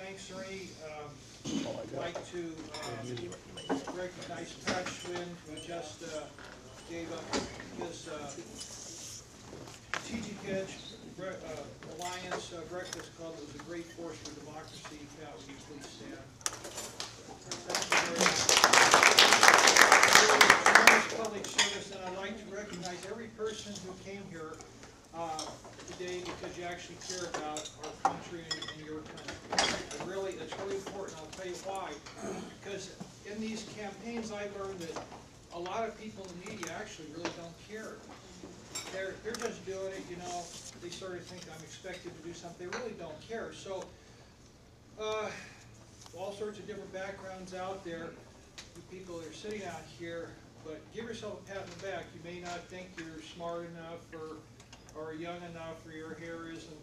thanks, Ernie. I'd like to recognize Pat Schwinn, who just gave up his Strategic Edge Alliance Breakfast Club. It was a great force for democracy. Pat, would you please stand? Thank you very much. Public service, and I'd like to recognize every person who came here today because you actually care about our country and your country. It's really important. I'll tell you why. Because in these campaigns, I learned that a lot of people in the media actually really don't care. They're just doing it, you know. They sort of think I'm expected to do something. They really don't care. So, all sorts of different backgrounds out there. You people that are sitting out here. But give yourself a pat on the back. You may not think you're smart enough or young enough, or your hair isn't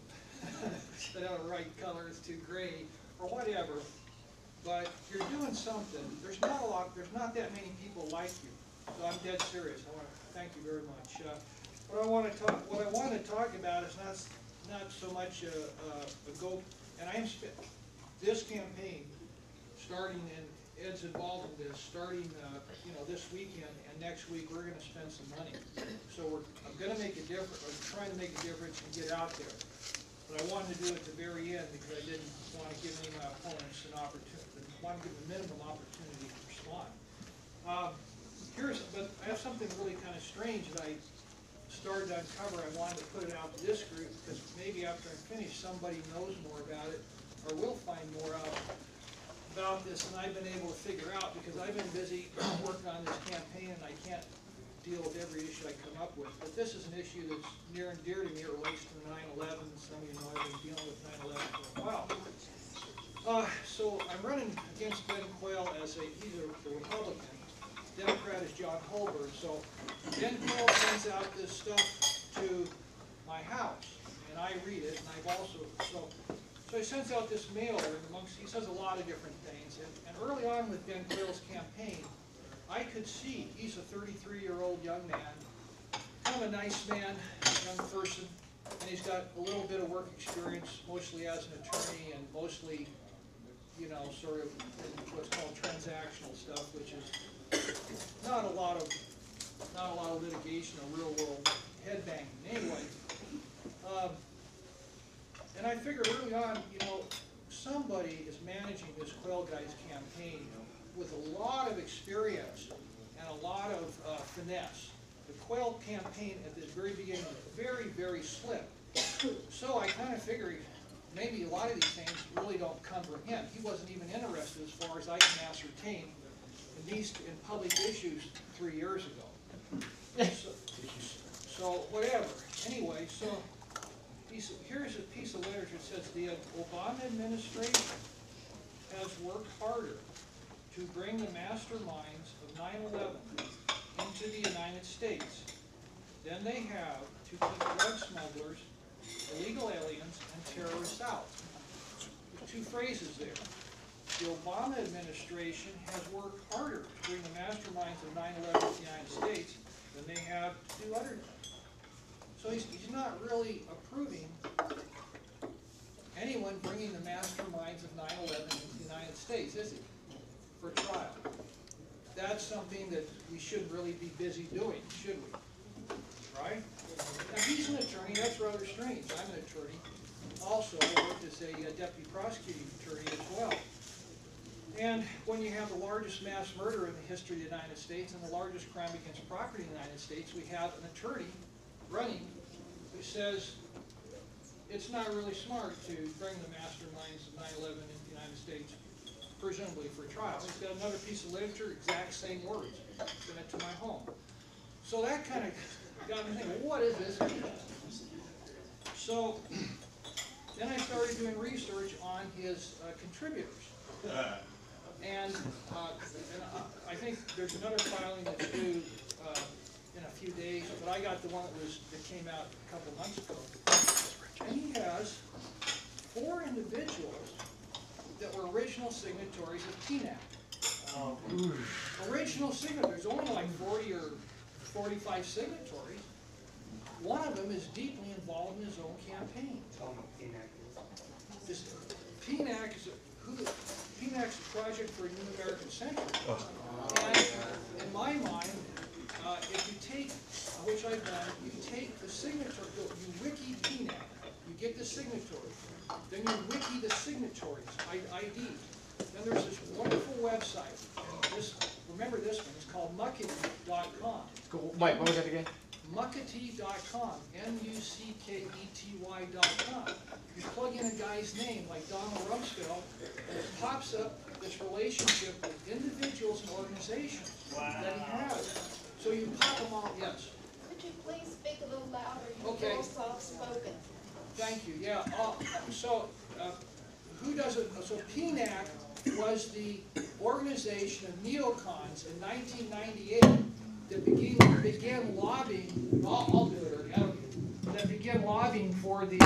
the right color, it's too gray, or whatever. But you're doing something. There's not that many people like you. So I'm dead serious. I want to thank you very much. What I want to talk about is not so much a go. And I am this campaign starting in. Ed's involved in this, starting this weekend, and next week we're going to spend some money. So I'm going to make a difference. I'm trying to make a difference and get out there. But I wanted to do it at the very end because I didn't want to give any of my opponents an opportunity. I want to give them a minimum opportunity to respond. But I have something really kind of strange that I started to uncover. I wanted to put it out to this group because maybe after I'm finished, somebody knows more about it or will find more out about this than I've been able to figure out because I've been busy working on this campaign and I can't deal with every issue I come up with. But this is an issue that's near and dear to me. It relates to 9/11. Some of you know I've been dealing with 9/11 for a while. So I'm running against Ben Quayle as he's a Republican. Democrat is John Holberg. So Ben Quayle sends out this stuff to my house and I read it, and I've also So he sends out this mailer, and he says a lot of different things. And early on with Ben Quayle's campaign, I could see he's a 33-year-old young man, kind of a nice man, young person, and he's got a little bit of work experience, mostly as an attorney, and mostly, you know, sort of what's called transactional stuff, which is not a lot of litigation or real-world headbanging. Anyway. And I figured early on, you know, somebody is managing this Quayle guy's campaign with a lot of experience and a lot of finesse. The Quayle campaign at the very beginning was very, very slick. So I kind of figured maybe a lot of these things really don't come from him. He wasn't even interested, as far as I can ascertain, in public issues 3 years ago. So whatever. Anyway, so. Here's a piece of literature that says the Obama administration has worked harder to bring the masterminds of 9/11 into the United States than they have to keep drug smugglers, illegal aliens, and terrorists out. There's two phrases there. The Obama administration has worked harder to bring the masterminds of 9/11 to the United States than they have to do other things. So he's not really approving anyone bringing the masterminds of 9/11 into the United States, is he? For trial. That's something that we shouldn't really be busy doing, should we? Right? Now he's an attorney. That's rather strange. I'm an attorney. Also, I worked as a deputy prosecuting attorney as well. And when you have the largest mass murder in the history of the United States and the largest crime against property in the United States, we have an attorney running who says it's not really smart to bring the masterminds of 9/11 into the United States, presumably for trial. He's got another piece of literature, exact same words, sent it to my home. So that kind of got me thinking, what is this? So then I started doing research on his contributors. And I think there's another filing that's due in a few days, but I got the one that came out a couple months ago. And he has 4 individuals that were original signatories of TNAC. Original signatories, only like 40 or 45 signatories. One of them is deeply involved in his own campaign. This TNAC is PNAC's a project for a new American century. And in my mind, if you take, which I've done, you take the signature, you wiki PNAC, you get the signatories, then you wiki the signatories, ID. Then there's this wonderful website, and this, remember this one, it's called muckety.com. Mike, what was that again? Muckety.com, muckety.com. You plug in a guy's name, like Donald Rumsfeld, and it pops up this relationship with individuals and organizations that he has. So you pop them all, yes. Could you please speak a little louder? You're Okay. a little soft-spoken. Thank you, yeah. Who does it? So PNAC was the organization of neocons in 1998 that began lobbying, I'll do it, that began lobbying for the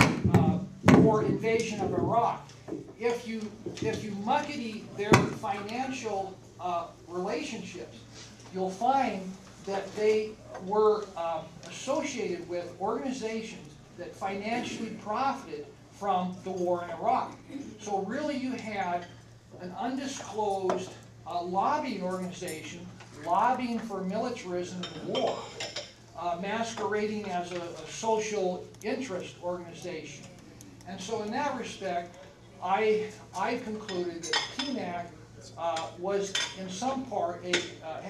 for invasion of Iraq. If you muckety their financial relationships, you'll find that they were associated with organizations that financially profited from the war in Iraq. So really you had an undisclosed lobbying organization lobbying for militarism in war, masquerading as a social interest organization. And so in that respect, I concluded that PNAC was in some part,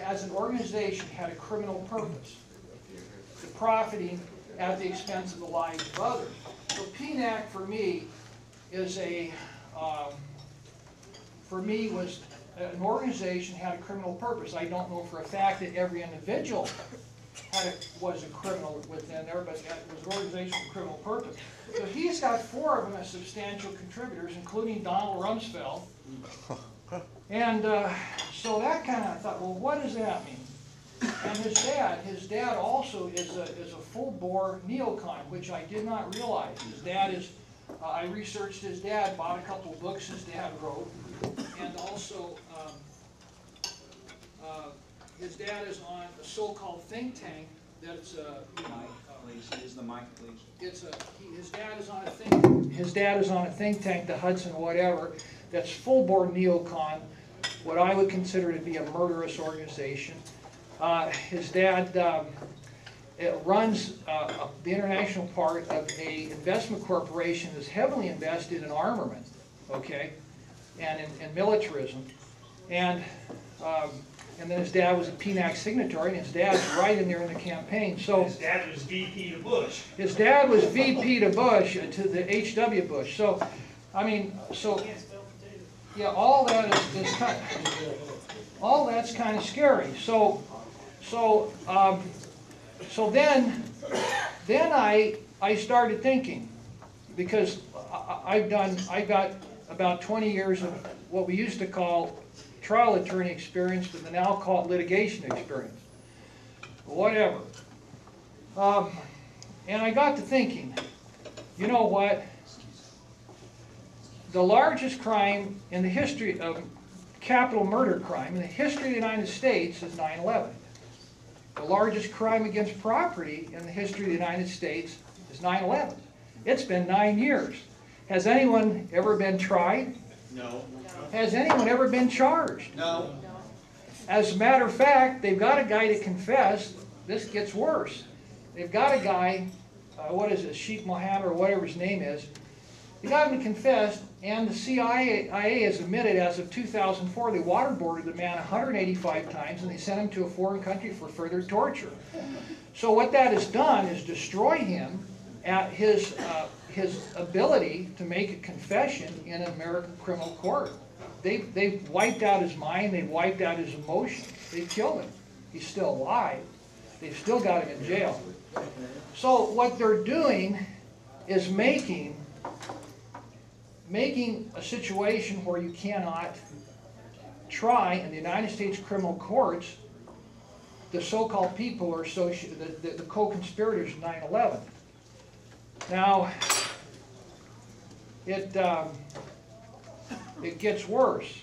as an organization, had a criminal purpose, the profiting at the expense of the lives of others. So PNAC for me is was an organization had a criminal purpose. I don't know for a fact that every individual was a criminal within there, but it was an organization with a criminal purpose. So he's got 4 of them as substantial contributors, including Donald Rumsfeld. And so that kind of, I thought, well, what does that mean? And his dad also is a full-bore neocon, which I did not realize. His dad is, I researched his dad, bought a couple of books his dad wrote, and also his dad is on a so-called think tank that's Use the mic, please. His dad is on a think tank, the Hudson whatever, that's full-bore neocon, what I would consider to be a murderous organization. His dad runs the international part of an investment corporation that's heavily invested in armament, okay, and in militarism. And then his dad was a PNAC signatory, and his dad's right in there in the campaign. So his dad was VP to Bush. His dad was VP to Bush, to the H.W. Bush. So, I mean, so yeah, all that is kind of, all that's kind of scary. So then I started thinking, because I got about 20 years of what we used to call trial attorney experience, but they now call it litigation experience. Whatever. And I got to thinking, you know what? The largest crime in the history of capital murder crime in the history of the United States is 9/11. The largest crime against property in the history of the United States is 9/11. It's been 9 years. Has anyone ever been tried? No. Has anyone ever been charged? No. As a matter of fact, they've got a guy to confess. This gets worse. They've got a guy, what is it, Sheikh Mohammed or whatever his name is. They got him to confess, and the CIA has admitted as of 2004 they waterboarded the man 185 times and they sent him to a foreign country for further torture. So what that has done is destroy him at his ability to make a confession in an American criminal court. They've wiped out his mind, they've wiped out his emotions, they've killed him. He's still alive. They've still got him in jail. So what they're doing is making a situation where you cannot try in the United States criminal courts the so-called people who are the co-conspirators in 9/11. Now, it gets worse.